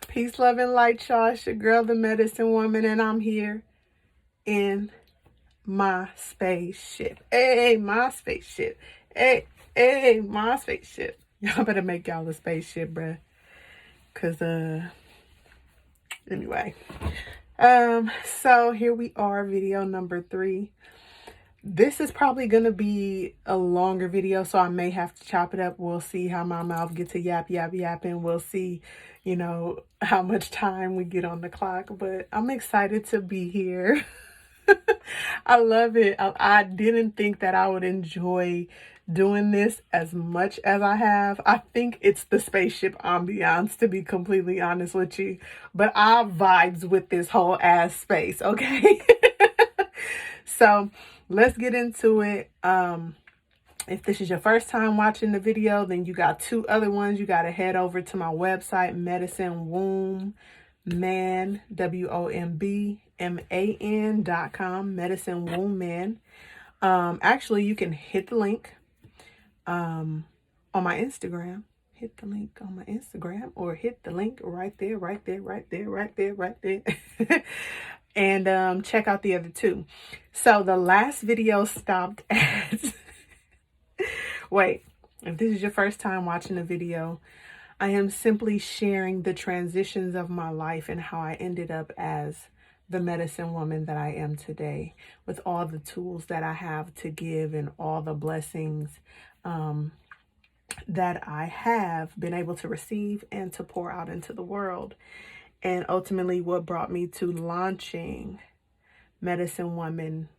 Peace, love, and light, y'all. It's your girl, the Medicine Woman, and I'm here in my spaceship. Hey, my spaceship. Hey, my spaceship. Y'all better make y'all a spaceship, bruh. Cause, anyway. So here we are, video number 3. This is probably going to be a longer video, so I may have to chop it up. We'll see how my mouth gets to yapping. We'll see, how much time we get on the clock. But I'm excited to be here. I love it. I didn't think that I would enjoy doing this as much as I have. I think it's the spaceship ambiance, to be completely honest with you. But I vibes with this whole ass space, okay? So let's get into it. If this is your first time watching the video, then you got 2 other ones. You got to head over to my website, Medicine Wombman, WOMBMAN.com, Medicine Wombman. Actually, you can hit the link on my Instagram. Hit the link on my Instagram, or hit the link right there. And check out the other 2. So the last video stopped at wait, if this is your first time watching the video, I am simply sharing the transitions of my life and how I ended up as the medicine woman that I am today, with all the tools that I have to give and all the blessings that I have been able to receive and to pour out into the world. And ultimately what brought me to launching Medicine Woman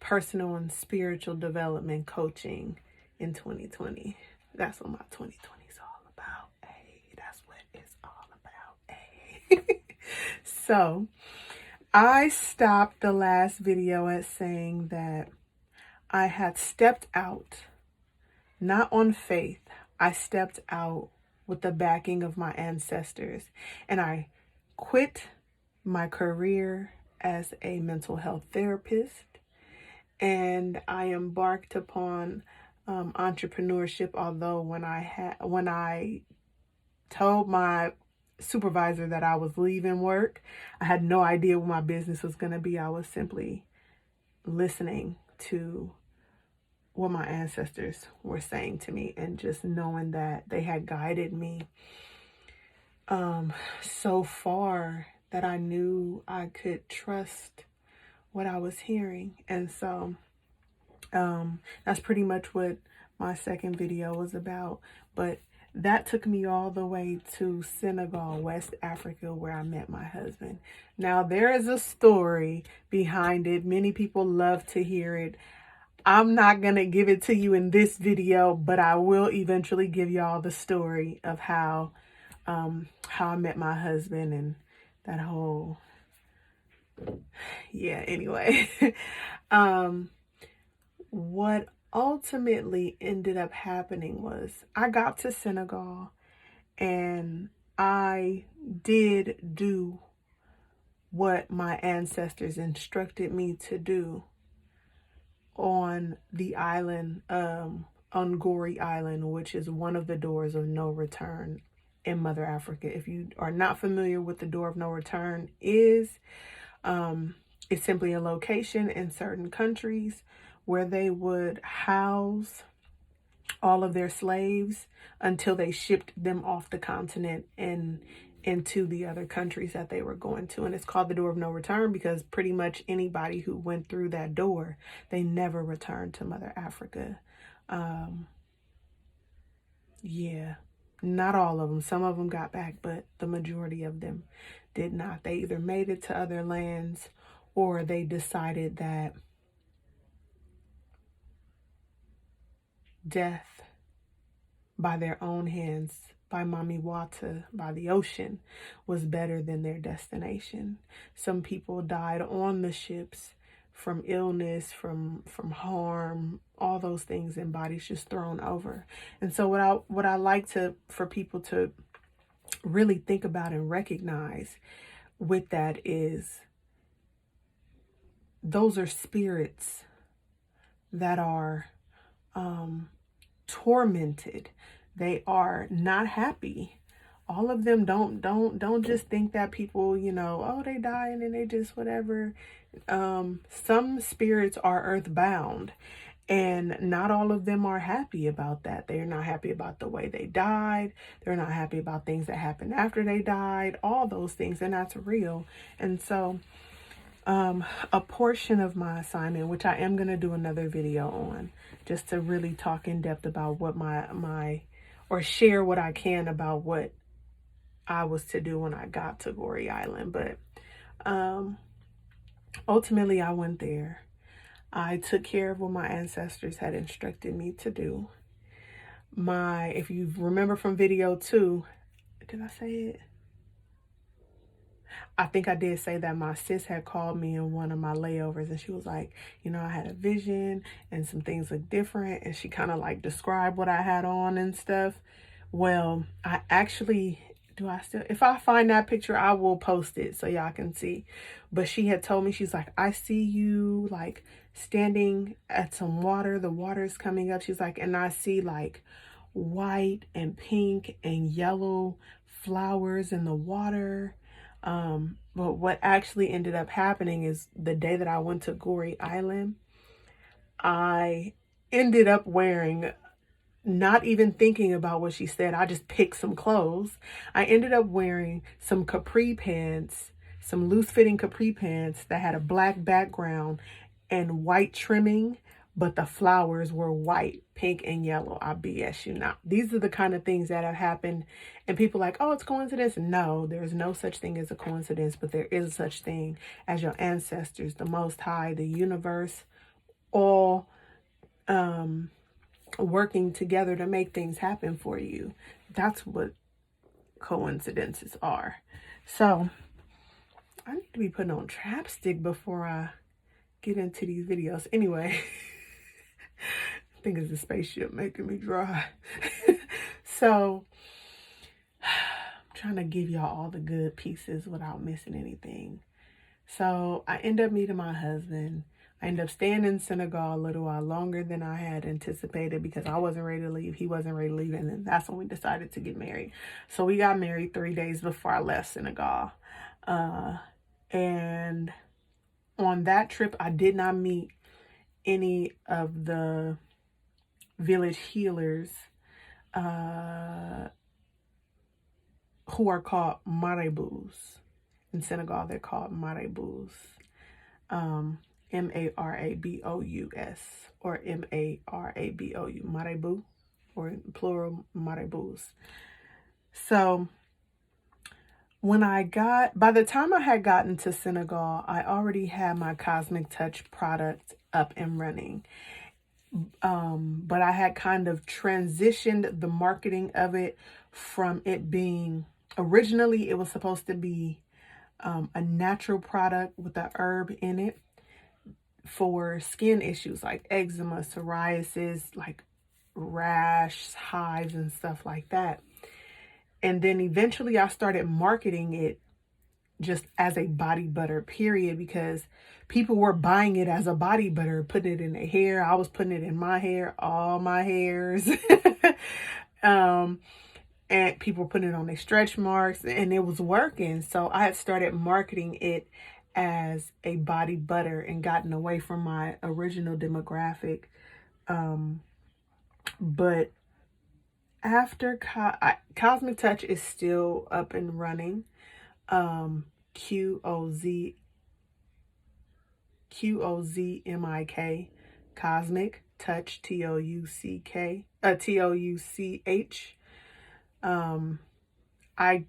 personal and spiritual development coaching in 2020. That's what my 2020 is all about. Hey, that's what it's all about. Hey. So I stopped the last video at saying that I had stepped out, not on faith. I stepped out with the backing of my ancestors, and I quit my career as a mental health therapist, and I embarked upon entrepreneurship. Although when I told my supervisor that I was leaving work, I had no idea what my business was going to be. I was simply listening to what my ancestors were saying to me, and just knowing that they had guided me so far that I knew I could trust what I was hearing. And so that's pretty much what my second video was about. But that took me all the way to Senegal, West Africa, where I met my husband. Now, there is a story behind it. Many people love to hear it. I'm not going to give it to you in this video, but I will eventually give y'all the story of how I met my husband and that whole, anyway. What ultimately ended up happening was I got to Senegal, and I did do what my ancestors instructed me to do on the island, Ngori Island, which is one of the doors of no return in Mother Africa. If you are not familiar with the door of no return is, it's simply a location in certain countries where they would house all of their slaves until they shipped them off the continent and into the other countries that they were going to. And it's called the door of no return because pretty much anybody who went through that door, they never returned to Mother Africa. Not all of them. Some of them got back, but the majority of them did not. They either made it to other lands, or they decided that death by their own hands, by Mami Wata, by the ocean, was better than their destination. Some people died on the ships from illness, from harm, all those things, and bodies just thrown over. And so what I like for people to really think about and recognize with that is those are spirits that are tormented. They are not happy all of them don't just think that people, you know, oh, they die and then they just whatever. Some spirits are earthbound, and not all of them are happy about that. They're not happy about the way they died. They're not happy about things that happened after they died, all those things, and that's real. And so a portion of my assignment, which I am going to do another video on, just to really talk in depth about what or share what I can about what I was to do when I got to Goree Island. But ultimately I went there. I took care of what my ancestors had instructed me to do. If you remember from video 2, did I say it? I think I did say that my sis had called me in one of my layovers, and she was like, you know, I had a vision and some things look different. And she kind of like described what I had on and stuff. Well, I actually, if I find that picture, I will post it so y'all can see. But she had told me, she's like, I see you like standing at some water. The water's coming up. She's like, and I see like white and pink and yellow flowers in the water. But what actually ended up happening is the day that I went to Goree Island, I ended up wearing, not even thinking about what she said, I just picked some clothes. I ended up wearing some capri pants, some loose fitting capri pants that had a black background and white trimming, but the flowers were white, pink, and yellow. I BS you not. These are the kind of things that have happened, and people are like, oh, it's coincidence. No, there's no such thing as a coincidence, but there is such thing as your ancestors, the Most High, the universe, all working together to make things happen for you. That's what coincidences are. So I need to be putting on chapstick before I get into these videos. Anyway, I think it's the spaceship making me dry. So I'm trying to give y'all all the good pieces without missing anything. So I end up meeting my husband. I ended up staying in Senegal a little while longer than I had anticipated because I wasn't ready to leave. He wasn't ready to leave. And then that's when we decided to get married. So we got married 3 days before I left Senegal. And on that trip, I did not meet any of the village healers who are called marabouts. In Senegal, they're called marabouts. M-A-R-A-B-O-U-S or M-A-R-A-B-O-U, marabout, or plural marabouts. So by the time I had gotten to Senegal, I already had my Cosmic Touch product up and running. But I had kind of transitioned the marketing of it from it being, originally it was supposed to be a natural product with a herb in it for skin issues like eczema, psoriasis, like rash, hives, and stuff like that. And then eventually I started marketing it just as a body butter, period, because people were buying it as a body butter, putting it in their hair. I was putting it in my hair, all my hairs. And people were putting it on their stretch marks, and it was working. So I had started marketing it as a body butter and gotten away from my original demographic. But after Cosmic Touch is still up and running. QOZMIK, Cosmic Touch, TOUCH. I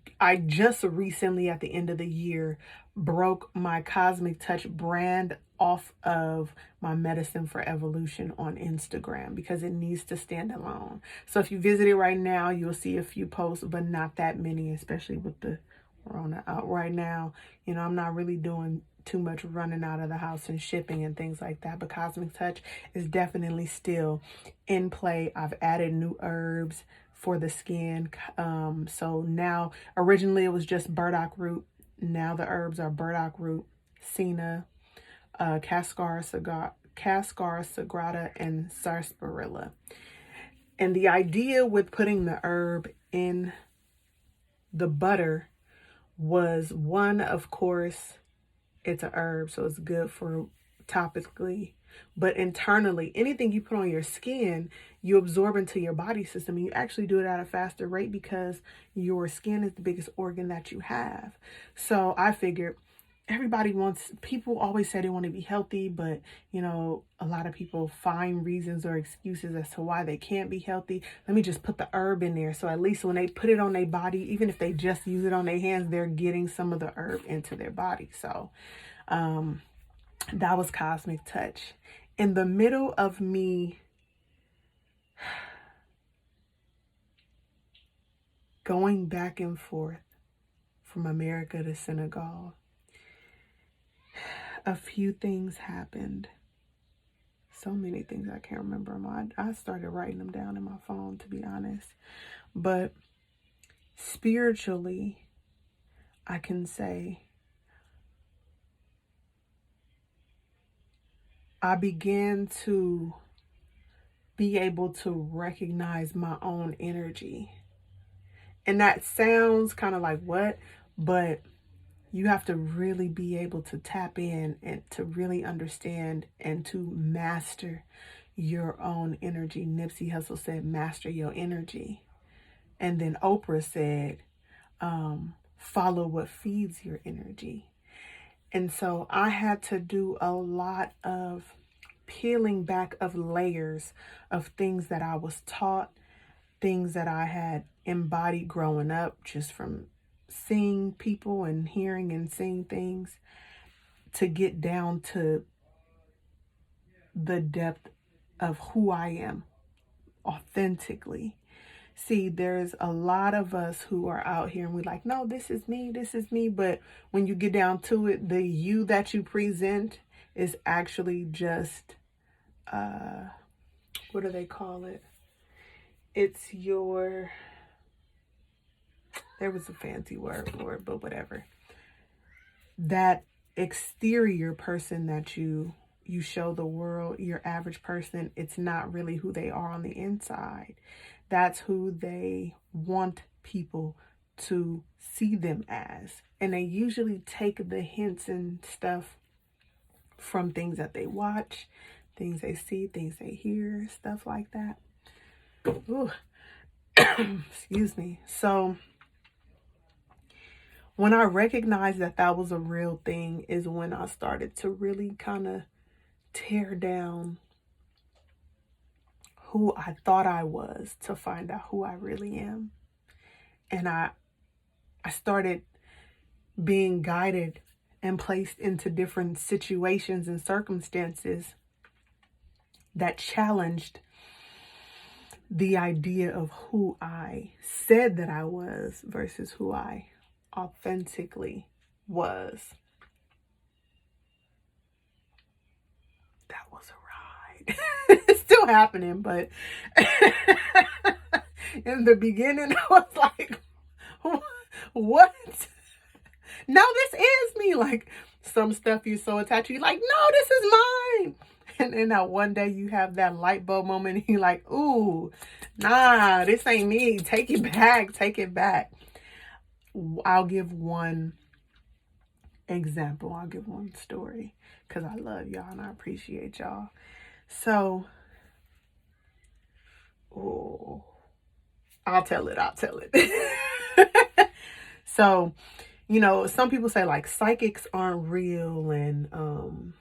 just recently at the end of the year broke my Cosmic Touch brand off of my Medicine for Evolution on Instagram because it needs to stand alone. So if you visit it right now, you'll see a few posts, but not that many, especially with the Rona out right now. You know, I'm not really doing too much running out of the house and shipping and things like that, but Cosmic Touch is definitely still in play. I've added new herbs for the skin. So now, originally it was just burdock root. Now the herbs are burdock root, senna, cascara sagrada, and sarsaparilla. And the idea with putting the herb in the butter was one, of course, it's a herb, so it's good for topically. But internally, anything you put on your skin, you absorb into your body system. And you actually do it at a faster rate because your skin is the biggest organ that you have. So I figured people always say they want to be healthy, but a lot of people find reasons or excuses as to why they can't be healthy. Let me just put the herb in there. So at least when they put it on their body, even if they just use it on their hands, they're getting some of the herb into their body. So that was Cosmic Touch. In the middle of me going back and forth from America to Senegal, a few things happened. So many things I can't remember them. I started writing them down in my phone, to be honest. But spiritually, I can say I began to be able to recognize my own energy. And that sounds kind of like what? But you have to really be able to tap in and to really understand and to master your own energy. Nipsey Hussle said, master your energy. And then Oprah said, follow what feeds your energy. And so I had to do a lot of peeling back of layers of things that I was taught, things that I had embodied growing up just from seeing people and hearing and seeing things, to get down to the depth of who I am authentically. See, there's a lot of us who are out here and we're like, no, this is me, this is me. But when you get down to it, the you that you present is actually just, what do they call it? It's your, there was a fancy word for it, but whatever. That exterior person that you show the world, your average person, it's not really who they are on the inside. That's who they want people to see them as. And they usually take the hints and stuff from things that they watch, things they see, things they hear, stuff like that. Ooh. Excuse me. So when I recognized that that was a real thing is when I started to really kind of tear down who I thought I was to find out who I really am. And I started being guided and placed into different situations and circumstances that challenged the idea of who I said that I was versus who I authentically was. That was a ride. It's still happening, but in the beginning I was like, what? No, this is me. Like some stuff you're so attached to, you're like, no, this is mine. And then that one day you have that light bulb moment and you're like, ooh, nah, this ain't me. Take it back. Take it back. I'll give one example. I'll give one story because I love y'all and I appreciate y'all. So, I'll tell it. So, some people say like psychics aren't real and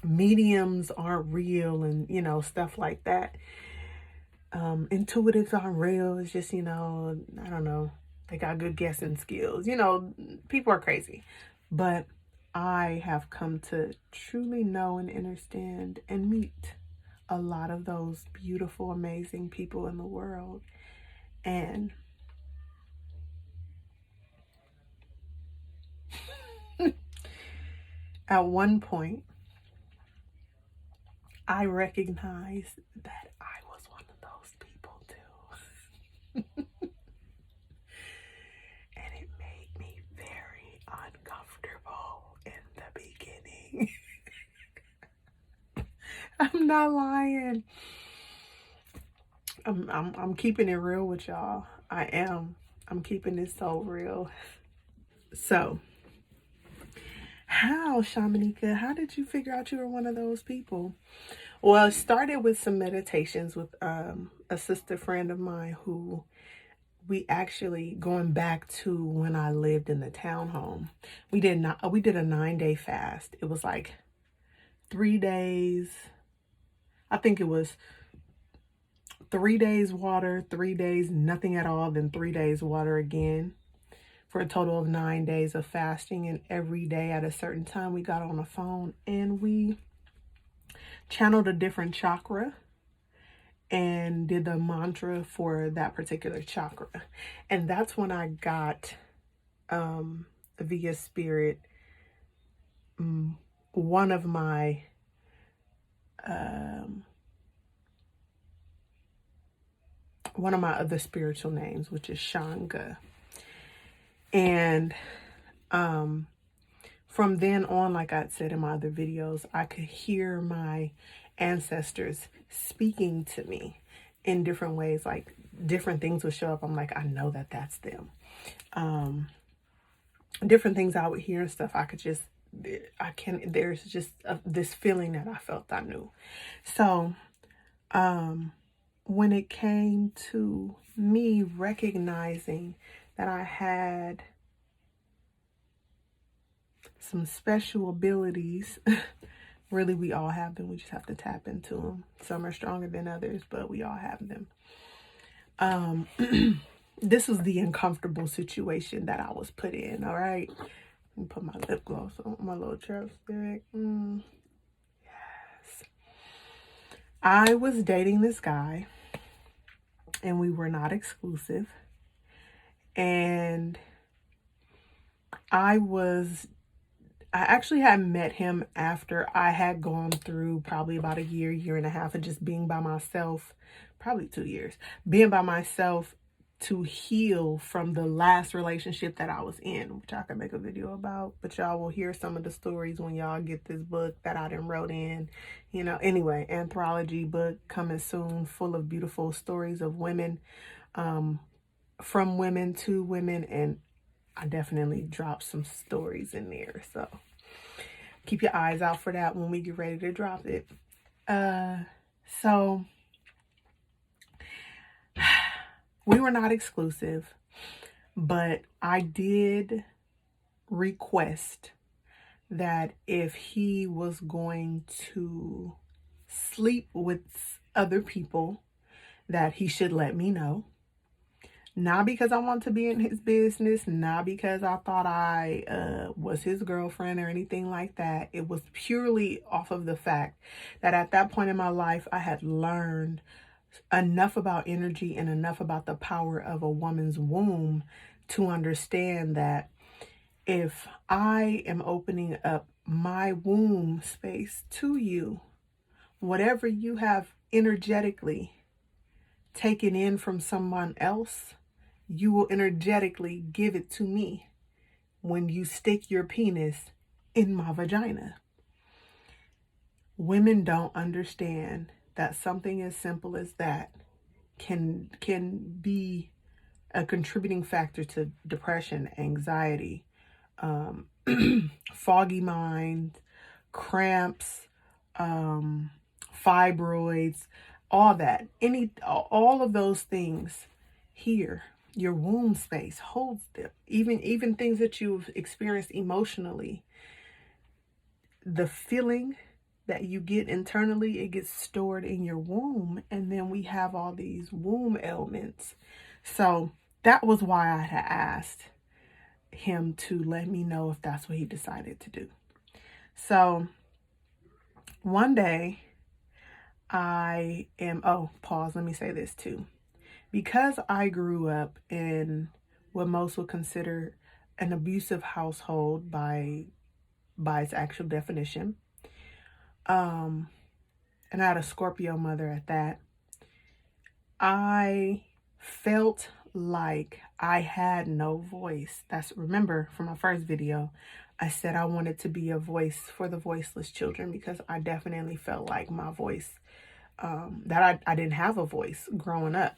mediums aren't real and, stuff like that. Intuitives aren't real. It's just, I don't know. They got good guessing skills. People are crazy. But I have come to truly know and understand and meet a lot of those beautiful, amazing people in the world. And at one point, I recognized that I was one of those people too. And it made me very uncomfortable in the beginning. I'm not lying. I'm keeping it real with y'all. I am. I'm keeping this so real. So, how, Shamanika, how did you figure out you were one of those people? Well, it started with some meditations with a sister friend of mine who we actually, going back to when I lived in the townhome, we did a 9-day fast. It was like 3 days. I think it was 3 days water, 3 days nothing at all, then 3 days water again, for a total of 9 days of fasting. And every day at a certain time, we got on the phone and we channeled a different chakra and did the mantra for that particular chakra. And that's when I got via spirit one of my other spiritual names, which is Shanga. And from then on, like I said in my other videos, I could hear my ancestors speaking to me in different ways. Like different things would show up. I'm like, I know that that's them. Different things I would hear and stuff. There's just this feeling that I felt I knew. So, when it came to me recognizing that I had some special abilities, really, we all have them. We just have to tap into them. Some are stronger than others, but we all have them. This was the uncomfortable situation that I was put in, all right? Let me put my lip gloss on, my little chapstick. Yes. I was dating this guy, and we were not exclusive. And I actually had met him after I had gone through probably about a year and a half of just being by myself, probably 2 years, being by myself to heal from the last relationship that I was in, which I can make a video about, but y'all will hear some of the stories when y'all get this book that I done wrote in, anyway, anthology book coming soon, full of beautiful stories of women, from women to women, and I definitely dropped some stories in there, so keep your eyes out for that when we get ready to drop it. So we were not exclusive, but I did request that if he was going to sleep with other people, that he should let me know. Not because I want to be in his business, not because I thought I was his girlfriend or anything like that. It was purely off of the fact that at that point in my life, I had learned enough about energy and enough about the power of a woman's womb to understand that if I am opening up my womb space to you, whatever you have energetically taken in from someone else, you will energetically give it to me when you stick your penis in my vagina. Women don't understand that something as simple as that can be a contributing factor to depression, anxiety, foggy mind, cramps, fibroids, all that. All of those things here. Your womb space holds them. Even things that you've experienced emotionally. The feeling that you get internally, it gets stored in your womb. And then we have all these womb ailments. So that was why I had asked him to let me know if that's what he decided to do. So one day pause, let me say this too. Because I grew up in what most would consider an abusive household by its actual definition, and I had a Scorpio mother at that, I felt like I had no voice. Remember from my first video, I said I wanted to be a voice for the voiceless children because I definitely felt like my voice, that I didn't have a voice growing up.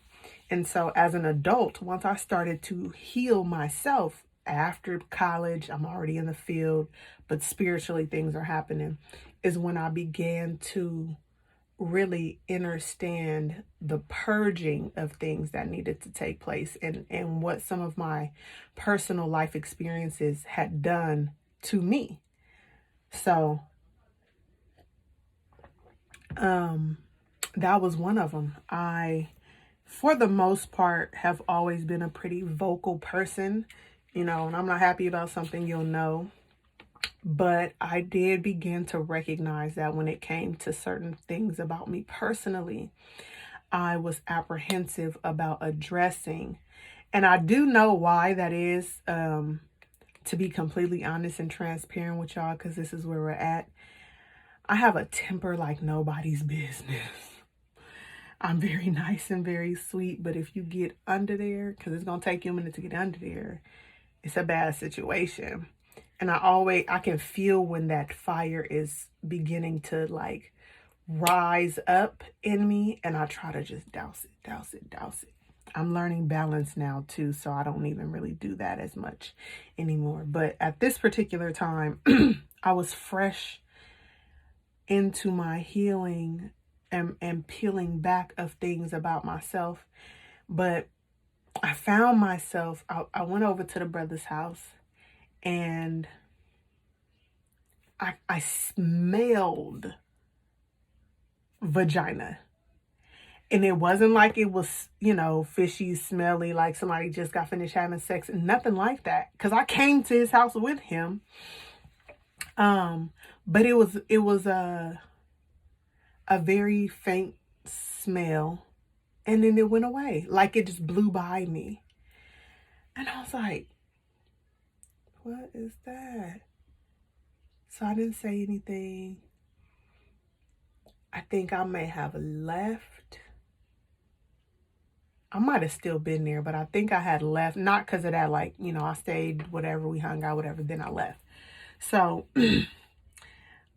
And so as an adult, once I started to heal myself after college, I'm already in the field, but spiritually things are happening, is when I began to really understand the purging of things that needed to take place, and what some of my personal life experiences had done to me. So that was one of them. I, for the most part, have always been a pretty vocal person, and I'm not happy about something, you'll know. But I did begin to recognize that when it came to certain things about me personally, I was apprehensive about addressing. And I do know why that is, to be completely honest and transparent with y'all, because this is where we're at. I have a temper like nobody's business. I'm very nice and very sweet, but if you get under there, because it's going to take you a minute to get under there, it's a bad situation. And I can feel when that fire is beginning to like rise up in me, and I try to just douse it. I'm learning balance now too, so I don't even really do that as much anymore. But at this particular time, I was fresh into my healing and peeling back of things about myself. But I found myself, I went over to the brother's house, and I smelled vagina. And it wasn't like it was, fishy, smelly, like somebody just got finished having sex. Nothing like that. Because I came to his house with him. But it was a very faint smell. And then it went away. Like it just blew by me. And I was like, what is that? So I didn't say anything. I think I may have left. I might have still been there, but I think I had left. Not because of that, like, I stayed, whatever, we hung out, whatever, then I left. So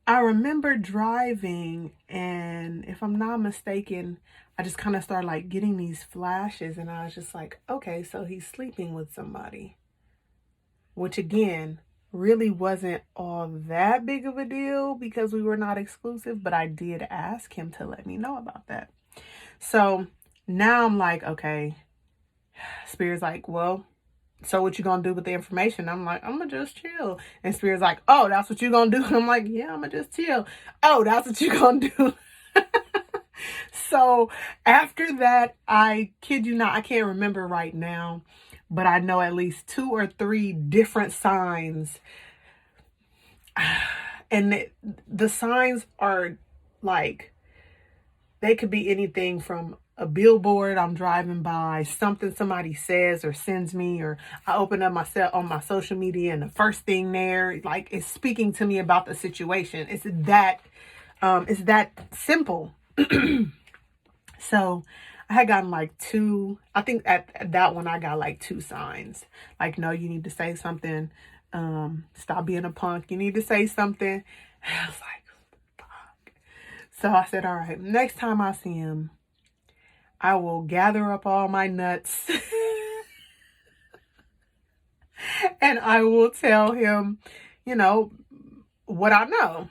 I remember driving, and if I'm not mistaken, I just kind of started like getting these flashes, and I was just like, okay, so he's sleeping with somebody. Which again, really wasn't all that big of a deal because we were not exclusive, but I did ask him to let me know about that. So now I'm like, okay, Spirit's like, well, so what you gonna do with the information? I'm like, I'm gonna just chill. And Spirit's like, oh, that's what you gonna do? And I'm like, yeah, I'm gonna just chill. Oh, that's what you gonna do? So after that, I kid you not, I can't remember right now, but I know at least 2 or 3 different signs. And the signs are like, they could be anything from a billboard I'm driving by, something somebody says or sends me, or I open up on my social media, and the first thing there, like, is speaking to me about the situation. It's that simple. So I had gotten like 2, I think at that one I got like 2 signs. Like, no, you need to say something. Stop being a punk. You need to say something. I was like, fuck. So I said, all right, next time I see him, I will gather up all my nuts and I will tell him, what I know.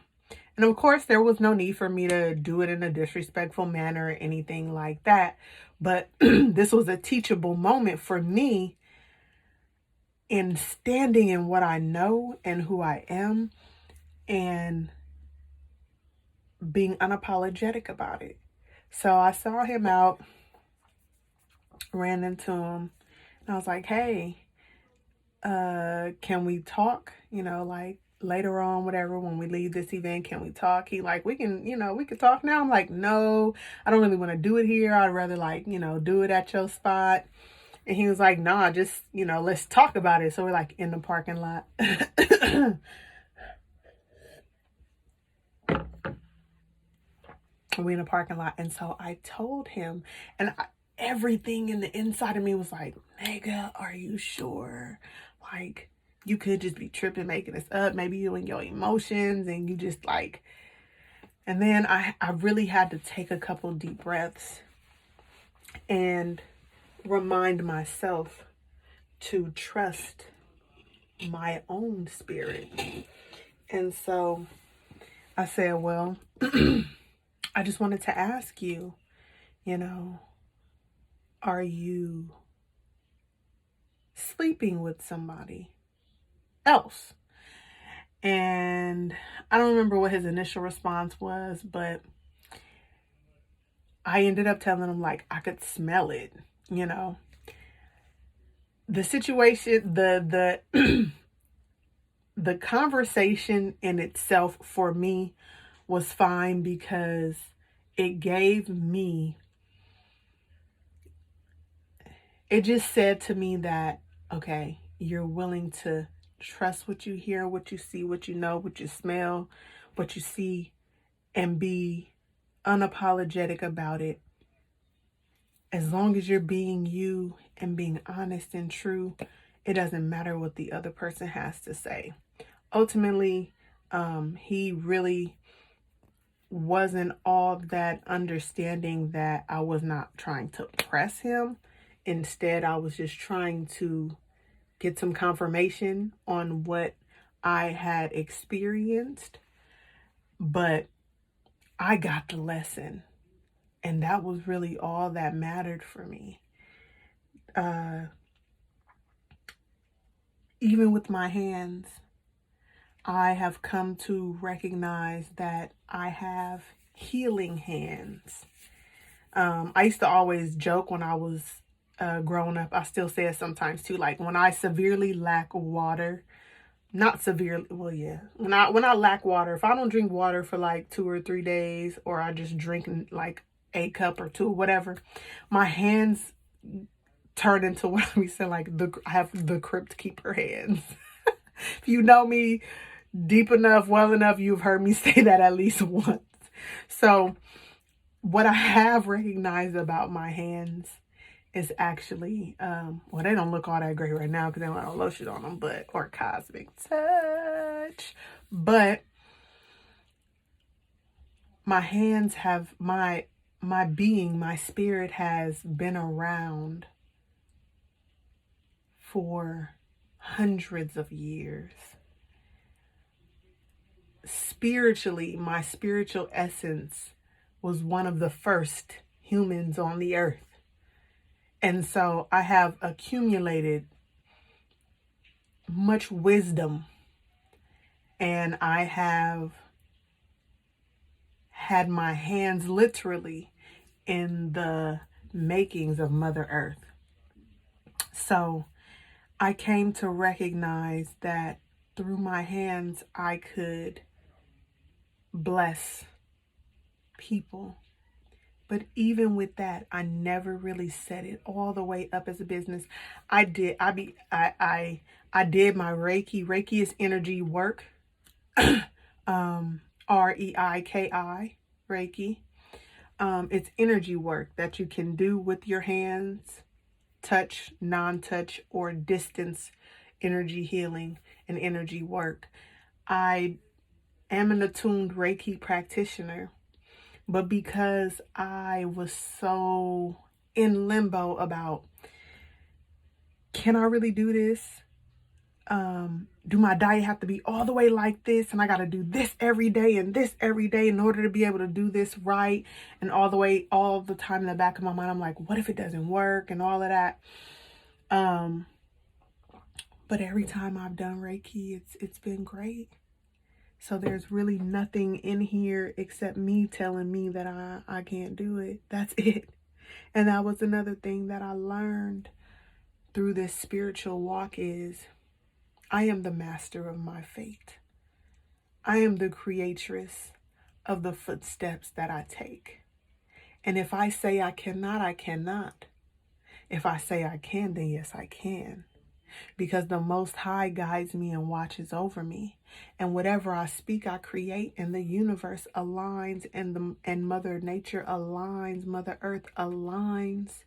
And of course, there was no need for me to do it in a disrespectful manner or anything like that. But this was a teachable moment for me in standing in what I know and who I am, and being unapologetic about it. So I saw him out, ran into him, and I was like, hey, can we talk? Like later on, whatever, when we leave this event, can we talk? He like, we can talk now. I'm like, no, I don't really want to do it here. I'd rather like, do it at your spot. And he was like, nah, just, let's talk about it. So we're like in the parking lot. We in the parking lot. And so I told him, and everything in the inside of me was like, nigga, are you sure? Like, you could just be tripping, making this up. Maybe you and your emotions, and you just like, and then I really had to take a couple deep breaths. And remind myself to trust my own spirit. And so I said, well, I just wanted to ask you, are you sleeping with somebody else? And I don't remember what his initial response was, but I ended up telling him, like, I could smell it, The situation, the the conversation in itself for me was fine because it just said to me that, okay, you're willing to trust what you hear, what you see, what you know, what you smell, what you see, and be unapologetic about it. As long as you're being you and being honest and true, it doesn't matter what the other person has to say. Ultimately, he really wasn't all that understanding that I was not trying to press him. Instead, I was just trying to get some confirmation on what I had experienced. But I got the lesson. And that was really all that mattered for me. Even with my hands, I have come to recognize that I have healing hands. I used to always joke when I was growing up. I still say it sometimes too. Like when I severely lack water, not severely, well, yeah. When I lack water, if I don't drink water for like 2 or 3 days, or I just drink like a cup or two, whatever, my hands turn into what we say, like I have the crypt keeper hands. If you know me deep enough, well enough, you've heard me say that at least once. So what I have recognized about my hands is actually, well, they don't look all that great right now because they don't have lotion on them, or cosmic touch. But my hands have, my being, my spirit has been around for hundreds of years. Spiritually, my spiritual essence was one of the first humans on the earth. And so I have accumulated much wisdom, and I have had my hands literally in the makings of Mother Earth. So I came to recognize that through my hands, I could bless people. But even with that, I never really set it all the way up as a business. I did my Reiki. Reiki is energy work. Reiki, Reiki. It's energy work that you can do with your hands, touch, non-touch, or distance energy healing and energy work. I am an attuned Reiki practitioner, but because I was so in limbo about, can I really do this? Do my diet have to be all the way like this? And I got to do this every day and this every day in order to be able to do this right? And all the time in the back of my mind, I'm like, what if it doesn't work? And all of that. But every time I've done Reiki, it's been great. So there's really nothing in here except me telling me that I can't do it. That's it. And that was another thing that I learned through this spiritual walk is I am the master of my fate. I am the creatress of the footsteps that I take. And if I say I cannot, I cannot. If I say I can, then yes, I can. Because the Most High guides me and watches over me. And whatever I speak, I create, and the universe aligns, and Mother Nature aligns, Mother Earth aligns,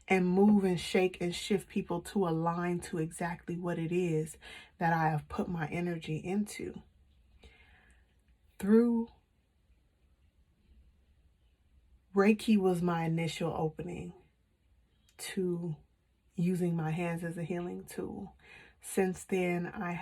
and move and shake and shift people to align to exactly what it is that I have put my energy into. Through Reiki was my initial opening to using my hands as a healing tool. Since then, I